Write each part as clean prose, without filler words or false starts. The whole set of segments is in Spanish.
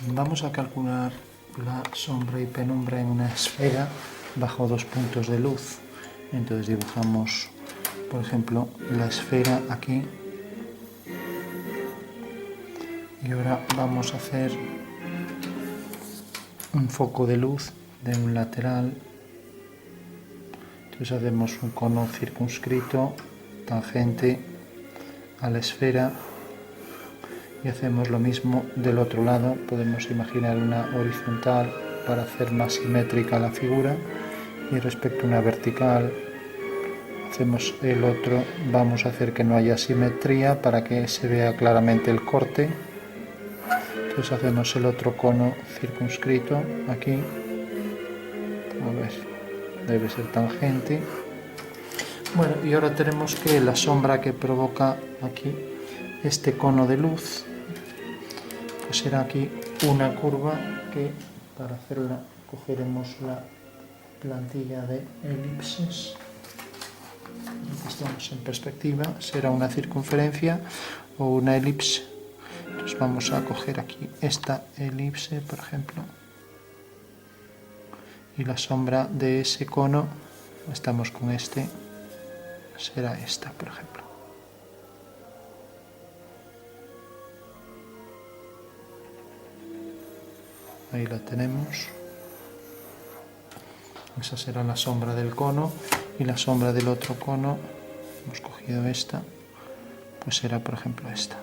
Vamos a calcular la sombra y penumbra en una esfera bajo dos puntos de luz. Entonces dibujamos, por ejemplo, la esfera aquí. Y ahora vamos a hacer un foco de luz de un lateral. Entonces hacemos un cono circunscrito, tangente a la esfera. Y hacemos lo mismo del otro lado. Podemos imaginar una horizontal para hacer más simétrica la figura, y respecto a una vertical hacemos el otro. Vamos a hacer que no haya simetría para que se vea claramente el corte. Entonces hacemos el otro cono circunscrito aquí. A ver, debe ser tangente. Bueno, y ahora tenemos que la sombra que provoca aquí este cono de luz, pues será aquí una curva que, para hacerla, cogeremos la plantilla de elipses. Aquí estamos en perspectiva, será una circunferencia o una elipse. Entonces vamos a coger aquí esta elipse, por ejemplo, y la sombra de ese cono, estamos con este, será esta, por ejemplo. Ahí la tenemos. Esa será la sombra del cono, y la sombra del otro cono, hemos cogido esta, pues será, por ejemplo, esta.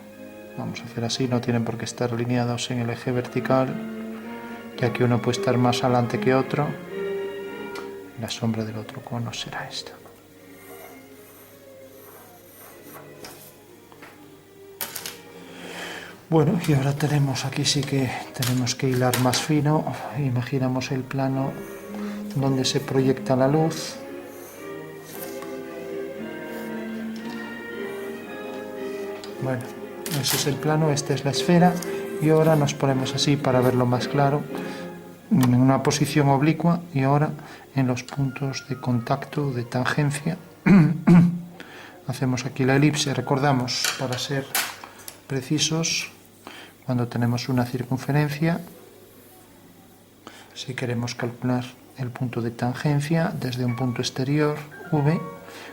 Vamos a hacer así, no tienen por qué estar alineados en el eje vertical, ya que uno puede estar más adelante que otro. La sombra del otro cono será esta. Bueno, y ahora tenemos aquí, sí que tenemos que hilar más fino. Imaginamos el plano donde se proyecta la luz. Bueno, ese es el plano, esta es la esfera, y ahora nos ponemos así para verlo más claro, en una posición oblicua, y ahora en los puntos de contacto, de tangencia, hacemos aquí la elipse. Recordamos, para ser precisos, cuando tenemos una circunferencia, si queremos calcular el punto de tangencia desde un punto exterior, V,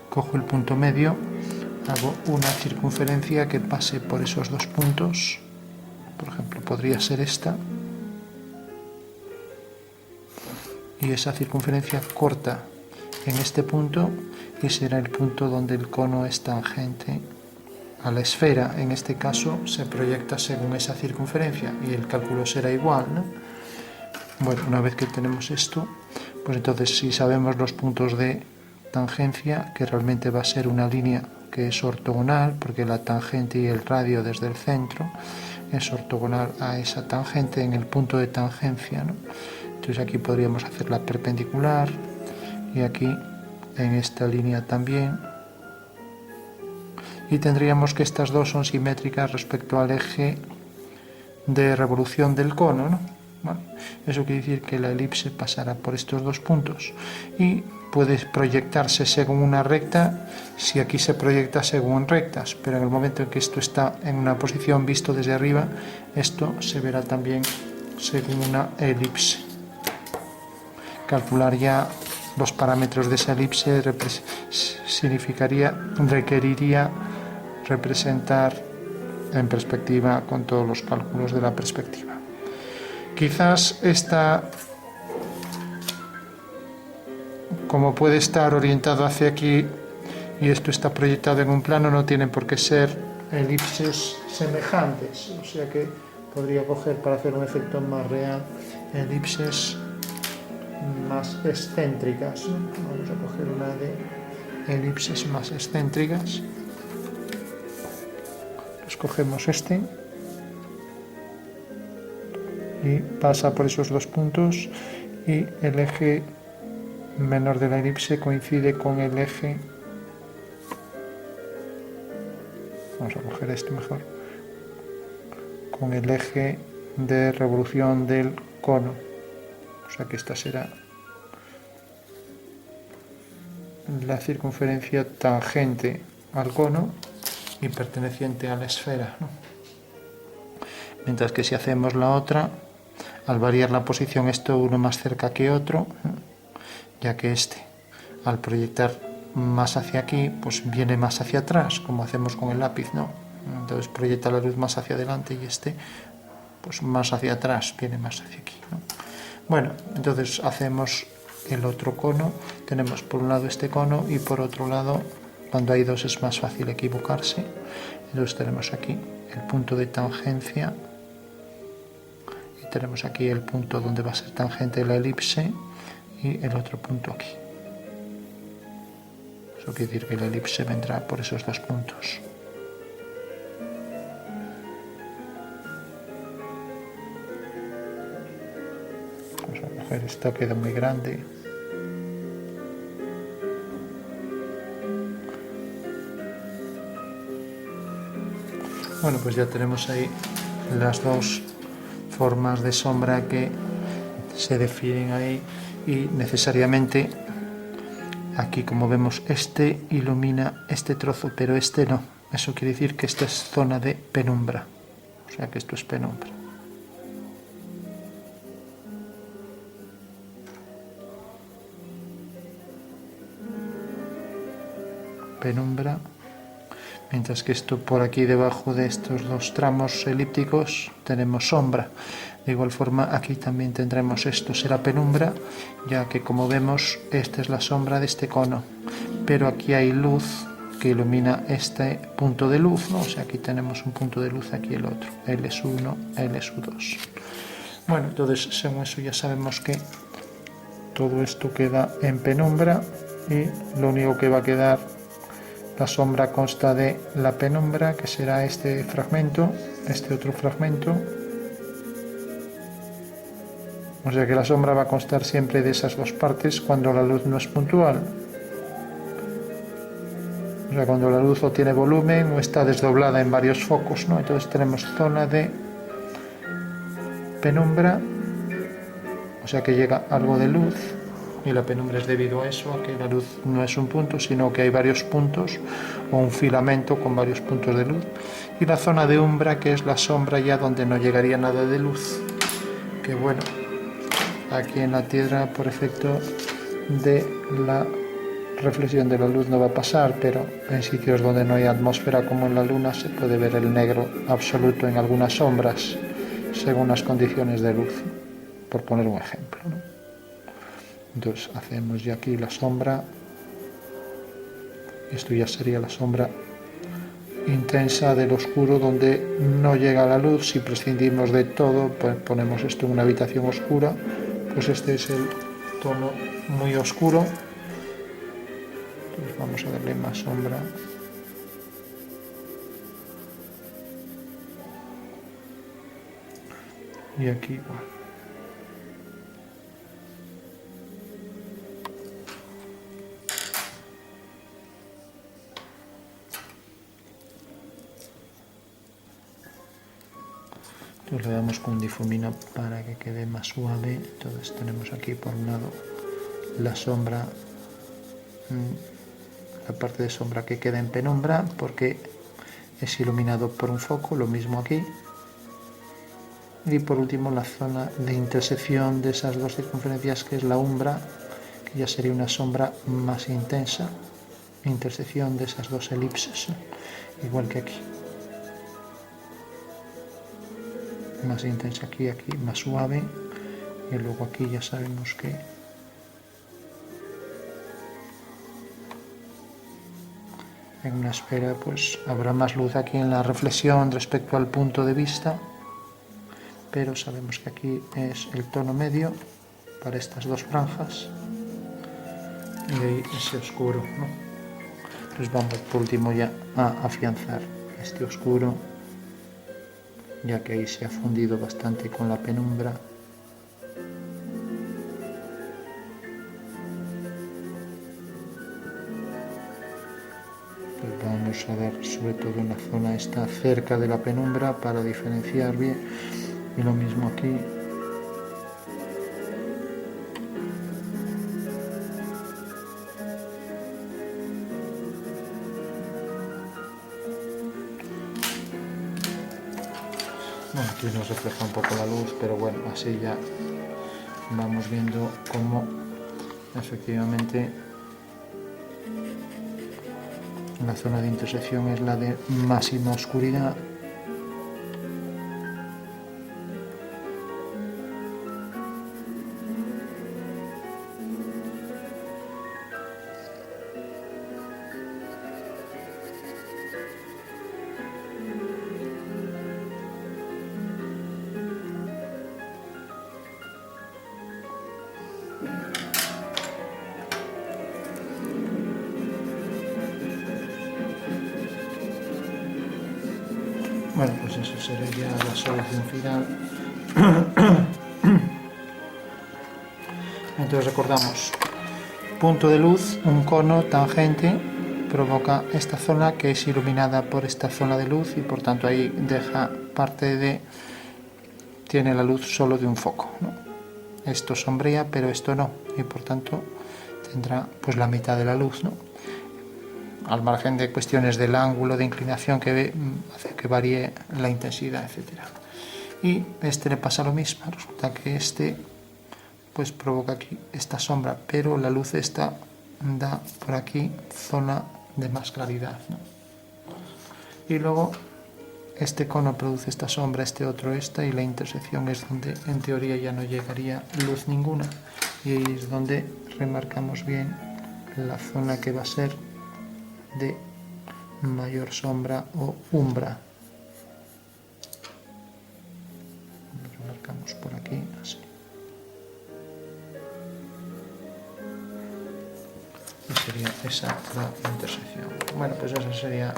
cojo el punto medio, hago una circunferencia que pase por esos dos puntos. Por ejemplo, podría ser esta, y esa circunferencia corta en este punto, y será el punto donde el cono es tangente a la esfera. En este caso se proyecta según esa circunferencia, y el cálculo será igual, ¿no? Bueno, una vez que tenemos esto, pues entonces, si sabemos los puntos de tangencia, que realmente va a ser una línea que es ortogonal, porque la tangente y el radio desde el centro es ortogonal a esa tangente en el punto de tangencia, ¿no? Entonces aquí podríamos hacerla perpendicular, y aquí en esta línea también, y tendríamos que estas dos son simétricas respecto al eje de revolución del cono, ¿no? Bueno, eso quiere decir que la elipse pasará por estos dos puntos, y puede proyectarse según una recta si aquí se proyecta según rectas, pero en el momento en que esto está en una posición visto desde arriba, esto se verá también según una elipse. Calcular ya los parámetros de esa elipse requeriría representar en perspectiva con todos los cálculos de la perspectiva. Quizás esta, como puede estar orientado hacia aquí y esto está proyectado en un plano, no tienen por qué ser elipses semejantes, o sea que podría coger, para hacer un efecto más real, elipses más excéntricas. Vamos a coger una de elipses más excéntricas. Escogemos este y pasa por esos dos puntos, y el eje menor de la elipse coincide con el eje, vamos a coger este mejor, con el eje de revolución del cono. O sea que esta será la circunferencia tangente al cono y perteneciente a la esfera, ¿no? Mientras que si hacemos la otra, Al variar la posición, esto uno más cerca que otro, ya que este, al proyectar más hacia aquí, pues viene más hacia atrás, como hacemos con el lápiz, ¿no? Entonces proyecta la luz más hacia adelante y este, pues más hacia atrás, viene más hacia aquí, ¿no? Bueno, entonces hacemos el otro cono. Tenemos por un lado este cono y por otro lado, cuando hay dos es más fácil equivocarse. Entonces tenemos aquí el punto de tangencia y tenemos aquí el punto donde va a ser tangente de la elipse y el otro punto aquí. Eso quiere decir que la elipse vendrá por esos dos puntos. Vamos a coger, esto queda muy grande. Bueno, pues ya tenemos ahí las dos formas de sombra que se definen ahí y necesariamente aquí, como vemos, este ilumina este trozo, pero este no. Eso quiere decir que esta es zona de penumbra, o sea que esto es penumbra. Penumbra. Mientras que esto por aquí debajo de estos dos tramos elípticos tenemos sombra. De igual forma aquí también tendremos esto, será penumbra, ya que como vemos esta es la sombra de este cono, pero aquí hay luz que ilumina este punto de luz, ¿no? O sea, aquí tenemos un punto de luz, aquí el otro, L es 1, L es 2. Bueno, entonces según eso ya sabemos que todo esto queda en penumbra y lo único que va a quedar, la sombra consta de la penumbra, que será este fragmento, este otro fragmento. O sea que la sombra va a constar siempre de esas dos partes cuando la luz no es puntual. O sea, cuando la luz o tiene volumen o está desdoblada en varios focos, ¿no? Entonces tenemos zona de penumbra, o sea que llega algo de luz. Y la penumbra es debido a eso, a que la luz no es un punto, sino que hay varios puntos, o un filamento con varios puntos de luz. Y la zona de umbra, que es la sombra ya donde no llegaría nada de luz. Que bueno, aquí en la Tierra, por efecto de la reflexión de la luz no va a pasar, pero en sitios donde no hay atmósfera como en la Luna se puede ver el negro absoluto en algunas sombras, según las condiciones de luz, por poner un ejemplo, ¿no? Entonces hacemos ya aquí la sombra. Esto ya sería la sombra intensa del oscuro, donde no llega la luz. Si prescindimos de todo, pues ponemos esto en una habitación oscura, pues este es el tono muy oscuro. Entonces vamos a darle más sombra. Y aquí igual. Entonces le damos con un difumino para que quede más suave. Entonces tenemos aquí por un lado la sombra, la parte de sombra que queda en penumbra porque es iluminado por un foco, lo mismo aquí. Y por último la zona de intersección de esas dos circunferencias, que es la umbra, que ya sería una sombra más intensa, intersección de esas dos elipses, igual que aquí. Más intensa aquí, aquí más suave, y luego aquí ya sabemos que en una esfera pues habrá más luz aquí en la reflexión respecto al punto de vista, pero sabemos que aquí es el tono medio para estas dos franjas y ahí ese oscuro, ¿no? Entonces vamos por último ya a afianzar este oscuro, ya que ahí se ha fundido bastante con la penumbra. Pues vamos a dar sobre todo en la zona esta cerca de la penumbra para diferenciar bien, y lo mismo aquí. Bueno, aquí nos refleja un poco la luz, pero bueno, así ya vamos viendo cómo efectivamente la zona de intersección es la de máxima oscuridad. Bueno, pues eso sería la solución final. Entonces recordamos, punto de luz, un cono tangente provoca esta zona que es iluminada por esta zona de luz y por tanto ahí deja parte de, tiene la luz solo de un foco, ¿no? Esto sombrea, pero esto no, y por tanto tendrá pues la mitad de la luz, ¿no? Al margen de cuestiones del ángulo de inclinación que hace que varíe la intensidad, etcétera. Y este le pasa lo mismo, resulta que este pues provoca aquí esta sombra, pero la luz esta da por aquí zona de más claridad, ¿no? Y luego este cono produce esta sombra, este otro esta, y la intersección es donde en teoría ya no llegaría luz ninguna, y ahí es donde remarcamos bien la zona que va a ser de mayor sombra o umbra. Lo marcamos por aquí, así. Y sería esa la intersección. Bueno, pues esa sería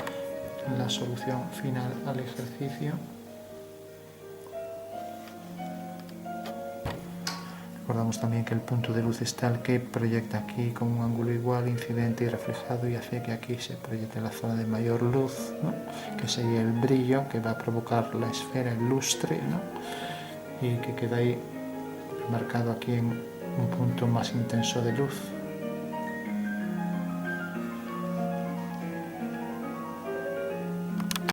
la solución final al ejercicio. Recordamos también que el punto de luz es tal que proyecta aquí con un ángulo igual, incidente y reflejado, y hace que aquí se proyecte la zona de mayor luz, ¿no? Que sería el brillo que va a provocar la esfera, el lustre, ¿no? Y que queda ahí marcado aquí en un punto más intenso de luz.